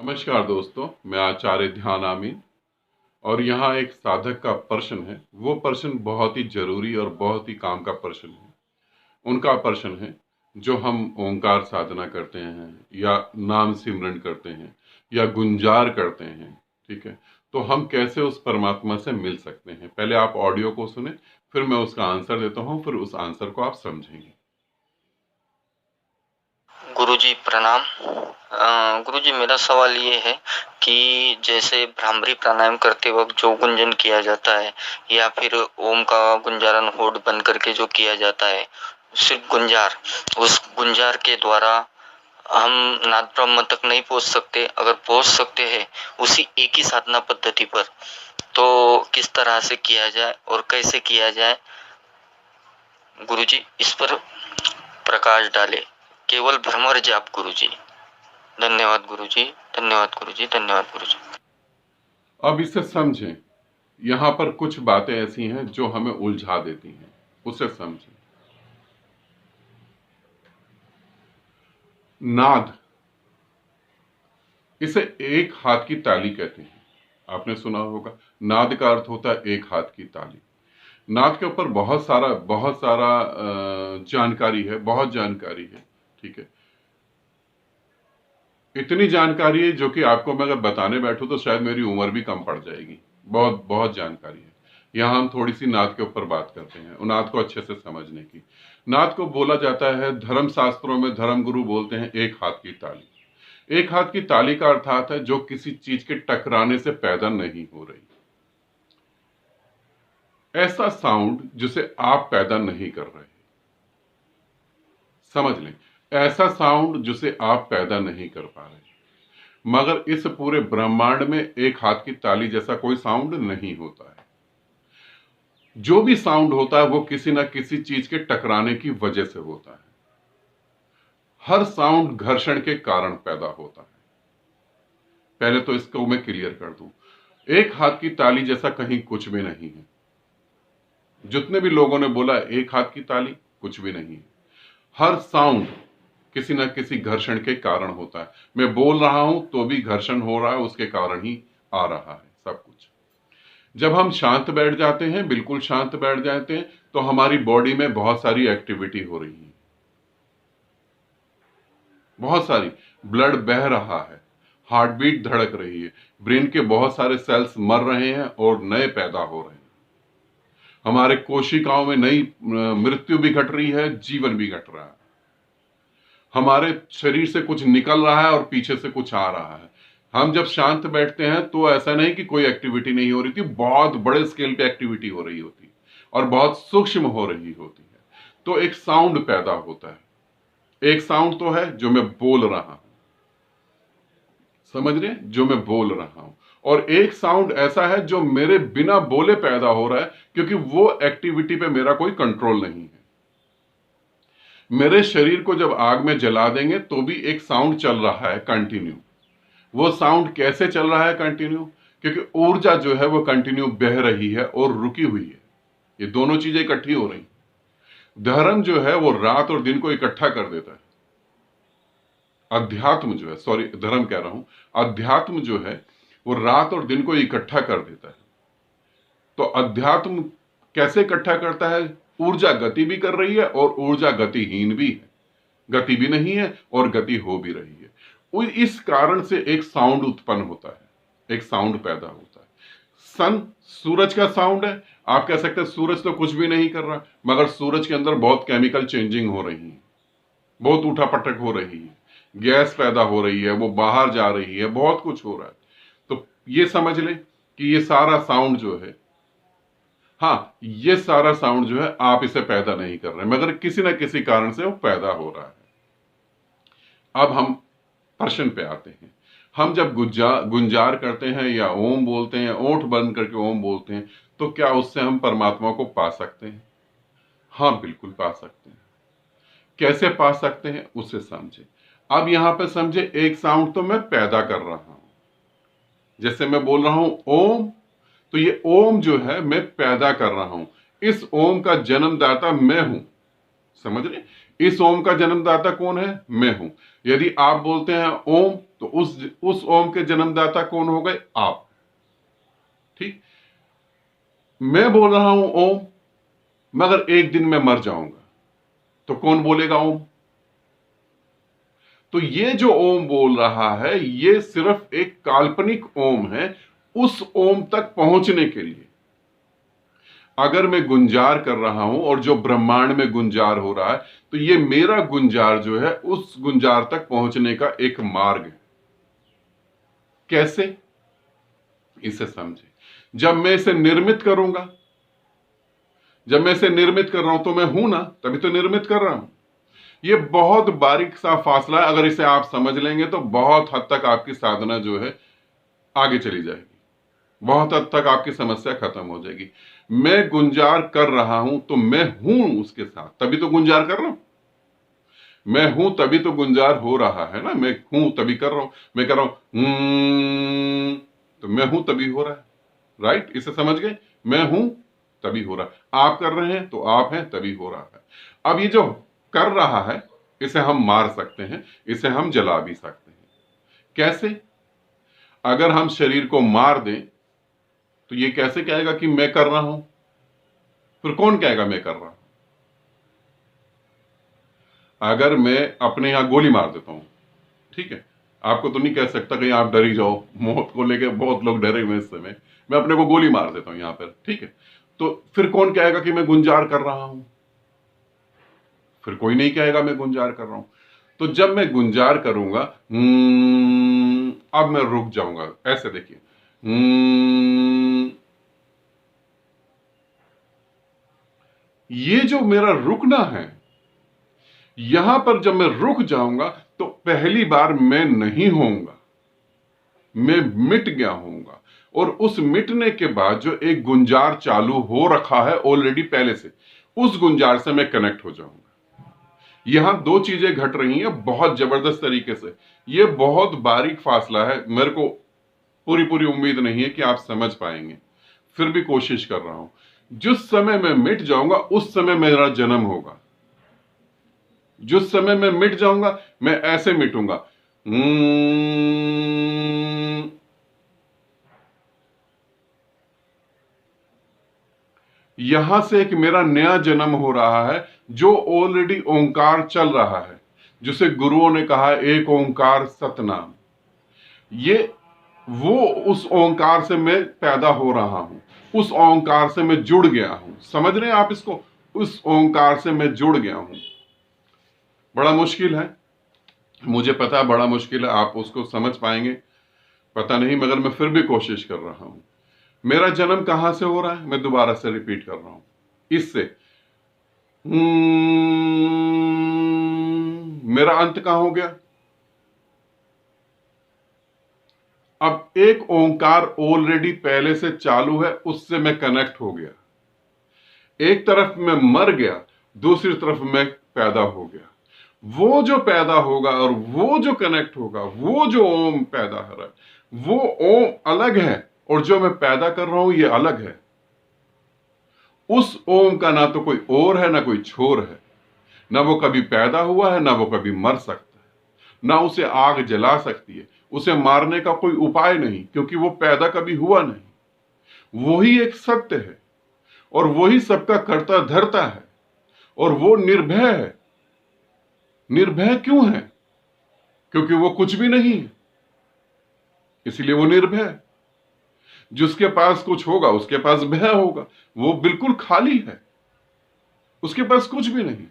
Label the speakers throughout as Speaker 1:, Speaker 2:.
Speaker 1: नमस्कार दोस्तों, मैं आचार्य ध्यान आमीन। और यहाँ एक साधक का प्रश्न है। वो प्रश्न बहुत ही जरूरी और बहुत ही काम का प्रश्न है। उनका प्रश्न है, जो हम ओंकार साधना करते हैं या नाम सिमरन करते हैं या गुंजार करते हैं, ठीक है, तो हम कैसे उस परमात्मा से मिल सकते हैं। पहले आप ऑडियो को सुने, फिर मैं उसका आंसर देता हूँ, फिर उस आंसर को आप समझेंगे।
Speaker 2: गुरुजी प्रणाम। गुरुजी, मेरा सवाल ये है कि जैसे भ्रामरी प्राणायाम करते वक्त जो गुंजन किया जाता है या फिर ओम का गुंजारण होठ बंद करके जो किया जाता है, सिर्फ गुंजार, उस गुंजार के द्वारा हम नाद ब्रह्म तक नहीं पहुंच सकते। अगर पहुंच सकते हैं उसी एक ही साधना पद्धति पर, तो किस तरह से किया जाए और कैसे किया जाए? गुरुजी, इस पर प्रकाश डाले। केवल भ्रमर जाप गुरुजी। धन्यवाद गुरुजी, धन्यवाद गुरुजी, धन्यवाद गुरुजी।
Speaker 1: अब इसे समझें। यहाँ पर कुछ बातें ऐसी हैं जो हमें उलझा देती हैं, उसे समझें। नाद, इसे एक हाथ की ताली कहते हैं। आपने सुना होगा, नाद का अर्थ होता है एक हाथ की ताली। नाद के ऊपर बहुत सारा जानकारी है, बहुत जानकारी है, ठीक है। इतनी जानकारी है जो कि आपको मैं अगर बताने बैठूं तो शायद मेरी उम्र भी कम पड़ जाएगी। बहुत बहुत जानकारी है। यहाँ हम थोड़ी सी नाद के ऊपर बात करते हैं, नाद को अच्छे से समझने की। नाद को बोला जाता है, धर्म शास्त्रों में धर्म गुरु बोलते हैं, एक हाथ की ताली। एक हाथ की ताली का अर्थात है जो किसी चीज के टकराने से पैदा नहीं हो रही। ऐसा साउंड जिसे आप पैदा नहीं कर रहे, समझ लें, ऐसा साउंड जिसे आप पैदा नहीं कर पा रहे। मगर इस पूरे ब्रह्मांड में एक हाथ की ताली जैसा कोई साउंड नहीं होता है। जो भी साउंड होता है वो किसी ना किसी चीज के टकराने की वजह से होता है। हर साउंड घर्षण के कारण पैदा होता है। पहले तो इसको मैं क्लियर कर दूं, एक हाथ की ताली जैसा कहीं कुछ भी नहीं है। जितने भी लोगों ने बोला एक हाथ की ताली, कुछ भी नहीं है। हर साउंड किसी न किसी घर्षण के कारण होता है। मैं बोल रहा हूं तो भी घर्षण हो रहा है, उसके कारण ही आ रहा है सब कुछ। जब हम शांत बैठ जाते हैं, बिल्कुल शांत बैठ जाते हैं, तो हमारी बॉडी में बहुत सारी एक्टिविटी हो रही है, बहुत सारी। ब्लड बह रहा है, हार्ट बीट धड़क रही है, ब्रेन के बहुत सारे सेल्स मर रहे हैं और नए पैदा हो रहे हैं। हमारे कोशिकाओं में नई मृत्यु भी घट रही है, जीवन भी घट रहा है। हमारे शरीर से कुछ निकल रहा है और पीछे से कुछ आ रहा है। हम जब शांत बैठते हैं तो ऐसा नहीं कि कोई एक्टिविटी नहीं हो रही थी, बहुत बड़े स्केल पे एक्टिविटी हो रही होती और बहुत सूक्ष्म हो रही होती है। तो एक साउंड पैदा होता है। एक साउंड तो है जो मैं बोल रहा हूं, समझ रहे हैं, जो मैं बोल रहा हूं। और एक साउंड ऐसा है जो मेरे बिना बोले पैदा हो रहा है, क्योंकि वो एक्टिविटी पे मेरा कोई कंट्रोल नहीं है। मेरे शरीर को जब आग में जला देंगे तो भी एक साउंड चल रहा है कंटिन्यू। वो साउंड कैसे चल रहा है कंटिन्यू? क्योंकि ऊर्जा जो है वो कंटिन्यू बह रही है और रुकी हुई है। ये दोनों चीजें इकट्ठी हो रही। धर्म जो है वो रात और दिन को इकट्ठा कर देता है। अध्यात्म जो है, सॉरी धर्म कह रहा हूं, अध्यात्म जो है वो रात और दिन को इकट्ठा कर देता है। तो अध्यात्म कैसे इकट्ठा करता है? ऊर्जा गति भी कर रही है और ऊर्जा गतिहीन भी है, गति भी नहीं है और गति हो भी रही है। इस कारण से एक साउंड उत्पन्न होता है, एक साउंड पैदा होता है। सन, सूरज का साउंड है। आप कह सकते हैं सूरज तो कुछ भी नहीं कर रहा, मगर सूरज के अंदर बहुत केमिकल चेंजिंग हो रही है, बहुत उठापटक हो रही है, गैस पैदा हो रही है, वो बाहर जा रही है, बहुत कुछ हो रहा है। तो ये समझ लें कि ये सारा साउंड जो है, हाँ, ये सारा साउंड जो है आप इसे पैदा नहीं कर रहे, मगर किसी ना किसी कारण से वो पैदा हो रहा है। अब हम प्रश्न पे आते हैं। हम जब गुंजार करते हैं या ओम बोलते हैं, ओठ बंद करके ओम बोलते हैं, तो क्या उससे हम परमात्मा को पा सकते हैं? हाँ, बिल्कुल पा सकते हैं। कैसे पा सकते हैं उसे समझे। अब यहां पे समझे, एक साउंड तो मैं पैदा कर रहा हूं। जैसे मैं बोल रहा हूं ओम, तो ये ओम जो है मैं पैदा कर रहा हूं। इस ओम का जन्मदाता मैं हूं, समझ रहे? इस ओम का जन्मदाता कौन है? मैं हूं। यदि आप बोलते हैं ओम, तो उस ओम के जन्मदाता कौन हो गए? आप। ठीक, मैं बोल रहा हूं ओम, मगर एक दिन मैं मर जाऊंगा, तो कौन बोलेगा ओम? तो ये जो ओम बोल रहा है ये सिर्फ एक काल्पनिक ओम है उस ओम तक पहुंचने के लिए। अगर मैं गुंजार कर रहा हूं और जो ब्रह्मांड में गुंजार हो रहा है, तो ये मेरा गुंजार जो है उस गुंजार तक पहुंचने का एक मार्ग है। कैसे? इसे समझे। जब मैं इसे निर्मित करूंगा, जब मैं इसे निर्मित कर रहा हूं तो मैं हूं ना, तभी तो निर्मित कर रहा हूं। ये बहुत बारीक सा फासला है, अगर इसे आप समझ लेंगे तो बहुत हद तक आपकी साधना जो है आगे चली जाएगी, बहुत हद तक आपकी समस्या खत्म हो जाएगी। मैं गुंजार कर रहा हूं तो मैं हूं उसके साथ, तभी तो गुंजार कर रहा हूं। मैं हूं तभी तो गुंजार हो रहा है ना, मैं हूं तभी कर रहा हूं। मैं कर रहा हूं तो मैं हूं तभी हो रहा है। राइट, इसे समझ गए? मैं हूं तभी हो रहा है। आप कर रहे हैं तो आप हैं तभी हो रहा है। अब ये जो कर रहा है इसे हम मार सकते हैं, इसे हम जला भी सकते हैं। कैसे? अगर हम शरीर को मार दें तो ये कैसे कहेगा कि मैं कर रहा हूं? फिर कौन कहेगा मैं कर रहा हूं? अगर मैं अपने यहां गोली मार देता हूं, ठीक है, आपको तो नहीं कह सकता कि आप डर ही जाओ, मौत को लेके बहुत लोग डरे हुए इस समय। मैं अपने को गोली मार देता हूं यहां पर, ठीक है, तो फिर कौन कहेगा कि मैं गुंजार कर रहा हूं? फिर कोई नहीं कहेगा मैं गुंजार कर रहा हूं। तो जब मैं गुंजार करूंगा, अब मैं रुक जाऊंगा। ऐसे देखिए, ये जो मेरा रुकना है, यहां पर जब मैं रुक जाऊंगा तो पहली बार मैं नहीं होऊंगा, मैं मिट गया होऊंगा। और उस मिटने के बाद जो एक गुंजार चालू हो रखा है ऑलरेडी पहले से, उस गुंजार से मैं कनेक्ट हो जाऊंगा। यहां दो चीजें घट रही हैं बहुत जबरदस्त तरीके से। यह बहुत बारीक फासला है, मेरे को पूरी उम्मीद नहीं है कि आप समझ पाएंगे, फिर भी कोशिश कर रहा हूं। जिस समय मैं मिट जाऊंगा उस समय मेरा जन्म होगा। जिस समय मैं मिट जाऊंगा मैं ऐसे मिटूंगा, यहां से एक मेरा नया जन्म हो रहा है जो ऑलरेडी ओंकार चल रहा है, जिसे गुरुओं ने कहा एक ओंकार सतनाम। ये वो उस ओंकार से मैं पैदा हो रहा हूं, उस ओंकार से मैं जुड़ गया हूं। समझ रहे हैं आप इसको? उस ओंकार से मैं जुड़ गया हूं। बड़ा मुश्किल है, मुझे पता है बड़ा मुश्किल है, आप उसको समझ पाएंगे पता नहीं, मगर मैं फिर भी कोशिश कर रहा हूं। मेरा जन्म कहां से हो रहा है? मैं दोबारा से रिपीट कर रहा हूं इससे। मेरा अंत कहां हो गया? अब एक ओंकार ऑलरेडी पहले से चालू है, उससे मैं कनेक्ट हो गया। एक तरफ मैं मर गया, दूसरी तरफ मैं पैदा हो गया। वो जो पैदा होगा और वो जो कनेक्ट होगा, वो जो ओम पैदा हो रहा है, वो ओम अलग है और जो मैं पैदा कर रहा हूं ये अलग है। उस ओम का ना तो कोई और है ना कोई छोर है, ना वो कभी पैदा हुआ है ना वो कभी मर सकता है, ना उसे आग जला सकती है, उसे मारने का कोई उपाय नहीं, क्योंकि वो पैदा कभी हुआ नहीं। वही एक सत्य है और वही सबका करता धरता है और वो निर्भय है। निर्भय क्यों है? क्योंकि वो कुछ भी नहीं है, इसलिए वो निर्भय है। जिसके पास कुछ होगा उसके पास भय होगा, वो बिल्कुल खाली है, उसके पास कुछ भी नहीं।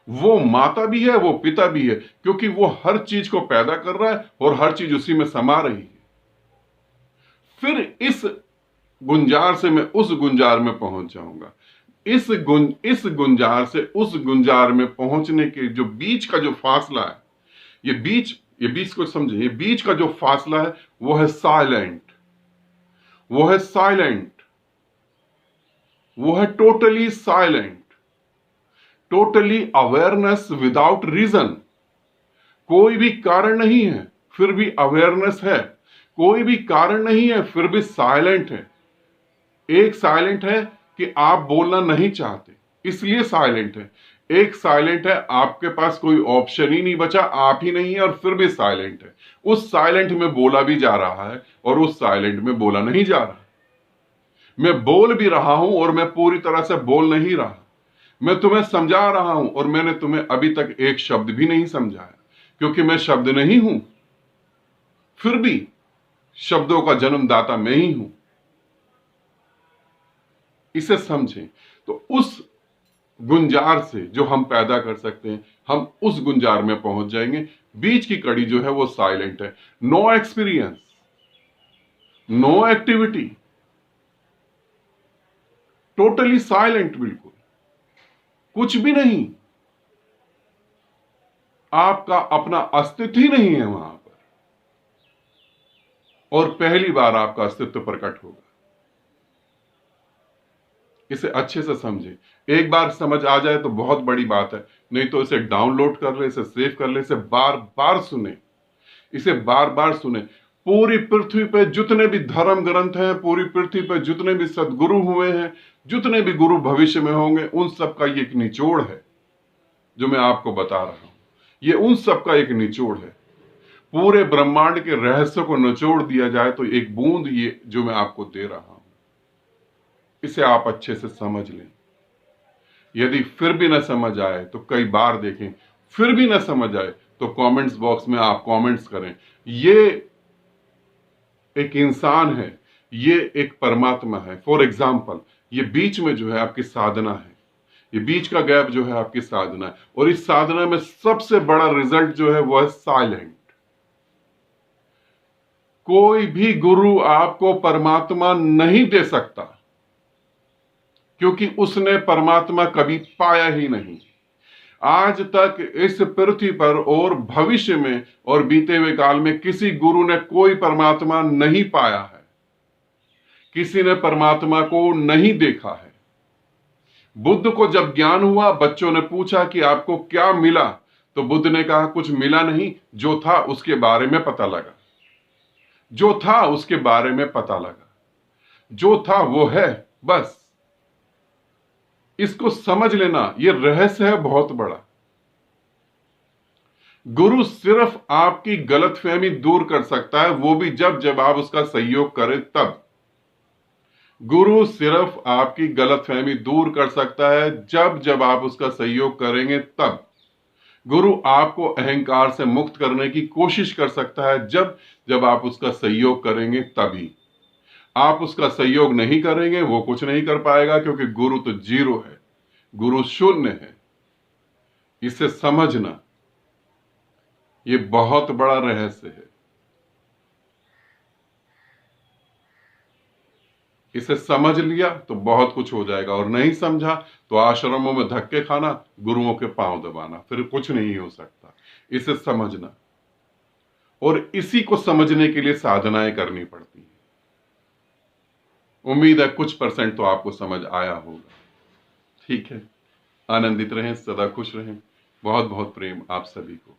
Speaker 1: वो माता भी है, वो पिता भी है, क्योंकि वो हर चीज को पैदा कर रहा है और हर चीज उसी में समा रही है। फिर इस गुंजार से मैं उस गुंजार में पहुंच जाऊंगा। इस गुंजार से उस गुंजार में पहुंचने के जो बीच का जो फासला है, ये बीच को समझे, ये बीच का जो फासला है वो है साइलेंट, वो है साइलेंट, वो है totally silent, totally awareness without reason. कोई भी कारण नहीं है फिर भी अवेयरनेस है, कोई भी कारण नहीं है फिर भी साइलेंट है। एक साइलेंट है कि आप बोलना नहीं चाहते इसलिए साइलेंट है, एक साइलेंट है, आपके पास कोई ऑप्शन ही नहीं बचा, आप ही नहीं है और फिर भी साइलेंट है। उस साइलेंट में बोला भी जा रहा है और उस साइलेंट में बोला नहीं जा रहा। मैं बोल भी रहा हूं और मैं पूरी तरह से बोल नहीं रहा। मैं तुम्हें समझा रहा हूं और मैंने तुम्हें अभी तक एक शब्द भी नहीं समझाया, क्योंकि मैं शब्द नहीं हूं। फिर भी शब्दों का जन्मदाता मैं ही हूं। इसे समझें। तो उस गुंजार से जो हम पैदा कर सकते हैं, हम उस गुंजार में पहुंच जाएंगे। बीच की कड़ी जो है वो साइलेंट है। No experience, no activity, totally silent, बिल्कुल कुछ भी नहीं। आपका अपना अस्तित्व ही नहीं है वहां पर, और पहली बार आपका अस्तित्व प्रकट होगा। इसे अच्छे से समझें। एक बार समझ आ जाए तो बहुत बड़ी बात है, नहीं तो इसे डाउनलोड कर ले, इसे सेव कर ले, इसे बार बार सुने, इसे बार बार सुने। पूरी पृथ्वी पे जितने भी धर्म ग्रंथ हैं, पूरी पृथ्वी पे जितने भी सदगुरु हुए हैं, जितने भी गुरु भविष्य में होंगे, उन सब का ये एक निचोड़ है जो मैं आपको बता रहा हूं। ये उन सब का एक निचोड़ है। पूरे ब्रह्मांड के रहस्य को निचोड़ दिया जाए तो एक बूंद ये जो मैं आपको दे रहा हूं, इसे आप अच्छे से समझ लें। यदि फिर भी न समझ आए तो कई बार देखें, फिर भी न समझ आए तो कमेंट्स बॉक्स में आप कमेंट्स करें। ये एक इंसान है, ये एक परमात्मा है। फॉर एग्जाम्पल, ये बीच में जो है आपकी साधना है, ये बीच का गैप जो है आपकी साधना है, और इस साधना में सबसे बड़ा रिजल्ट जो है वो है साइलेंट। कोई भी गुरु आपको परमात्मा नहीं दे सकता, क्योंकि उसने परमात्मा कभी पाया ही नहीं। आज तक इस पृथ्वी पर और भविष्य में और बीते हुए काल में किसी गुरु ने कोई परमात्मा नहीं पाया है, किसी ने परमात्मा को नहीं देखा है। बुद्ध को जब ज्ञान हुआ, बच्चों ने पूछा कि आपको क्या मिला, तो बुद्ध ने कहा कुछ मिला नहीं, जो था उसके बारे में पता लगा, जो था उसके बारे में पता लगा, जो था वो है, बस। इसको समझ लेना, ये रहस्य है बहुत बड़ा। गुरु सिर्फ आपकी गलतफहमी दूर कर सकता है, वो भी जब जब आप उसका सहयोग करें तब। गुरु सिर्फ आपकी गलतफहमी दूर कर सकता है जब जब आप उसका सहयोग करेंगे तब। गुरु आपको अहंकार से मुक्त करने की कोशिश कर सकता है जब जब आप उसका सहयोग करेंगे तभी। आप उसका सहयोग नहीं करेंगे, वो कुछ नहीं कर पाएगा, क्योंकि गुरु तो जीरो है, गुरु शून्य है। इसे समझना, ये बहुत बड़ा रहस्य है। इसे समझ लिया तो बहुत कुछ हो जाएगा, और नहीं समझा तो आश्रमों में धक्के खाना, गुरुओं के पांव दबाना, फिर कुछ नहीं हो सकता। इसे समझना, और इसी को समझने के लिए साधनाएं करनी पड़ती हैं। उम्मीद है कुछ % तो आपको समझ आया होगा। ठीक है, आनंदित रहें, सदा खुश रहें। बहुत बहुत प्रेम आप सभी को।